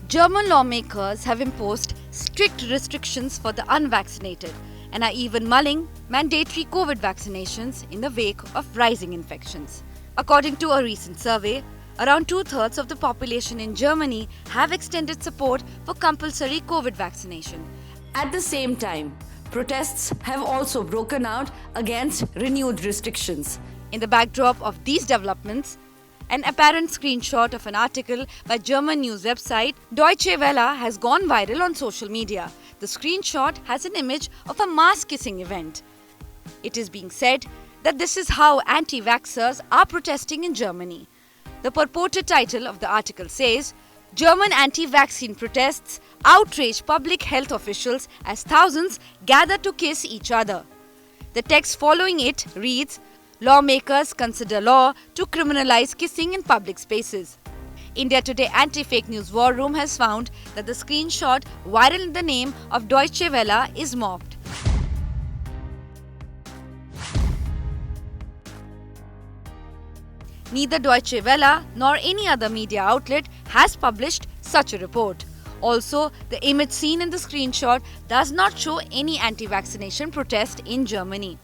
German lawmakers have imposed strict restrictions for the unvaccinated and are even mulling mandatory COVID vaccinations in the wake of rising infections. According to a recent survey, around two-thirds of the population in Germany have extended support for compulsory COVID vaccination. At the same time, protests have also broken out against renewed restrictions. In the backdrop of these developments, an apparent screenshot of an article by German news website Deutsche Welle has gone viral on social media. The screenshot has an image of a mass kissing event. It is being said that this is how anti-vaxxers are protesting in Germany. The purported title of the article says, German anti-vaccine protests outrage public health officials as thousands gather to kiss each other. The text following it reads, Lawmakers consider law to criminalize kissing in public spaces. India Today Anti-Fake News War Room has found that the screenshot viral in the name of Deutsche Welle is mocked. Neither Deutsche Welle nor any other media outlet has published such a report. Also, the image seen in the screenshot does not show any anti-vaccination protest in Germany.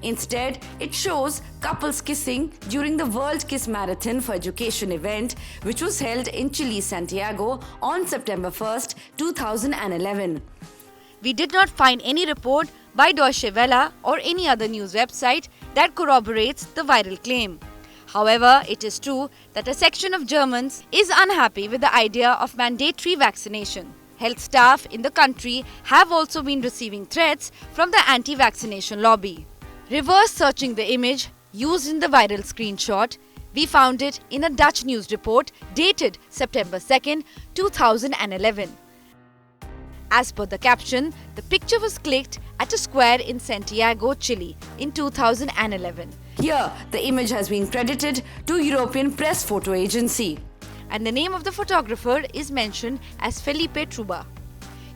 Instead, it shows couples kissing during the World Kiss Marathon for Education event, which was held in Chile, Santiago on September 1st, 2011. We did not find any report by Deutsche Welle or any other news website that corroborates the viral claim. However, it is true that a section of Germans is unhappy with the idea of mandatory vaccination. Health staff in the country have also been receiving threats from the anti-vaccination lobby. Reverse searching the image used in the viral screenshot, we found it in a Dutch news report dated September 2nd, 2011. As per the caption, the picture was clicked at a square in Santiago, Chile in 2011. Here, the image has been credited to European Press Photo Agency. And the name of the photographer is mentioned as Felipe Truba.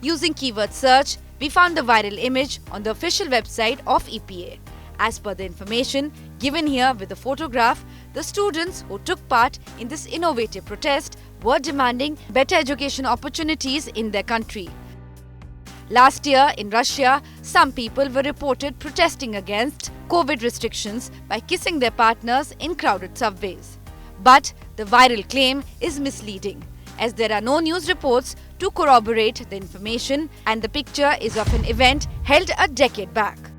Using keyword search, we found the viral image on the official website of EPA. As per the information given here with the photograph, the students who took part in this innovative protest were demanding better education opportunities in their country. Last year in Russia, some people were reported protesting against COVID restrictions by kissing their partners in crowded subways. But the viral claim is misleading, as there are no news reports to corroborate the information, and the picture is of an event held a decade back.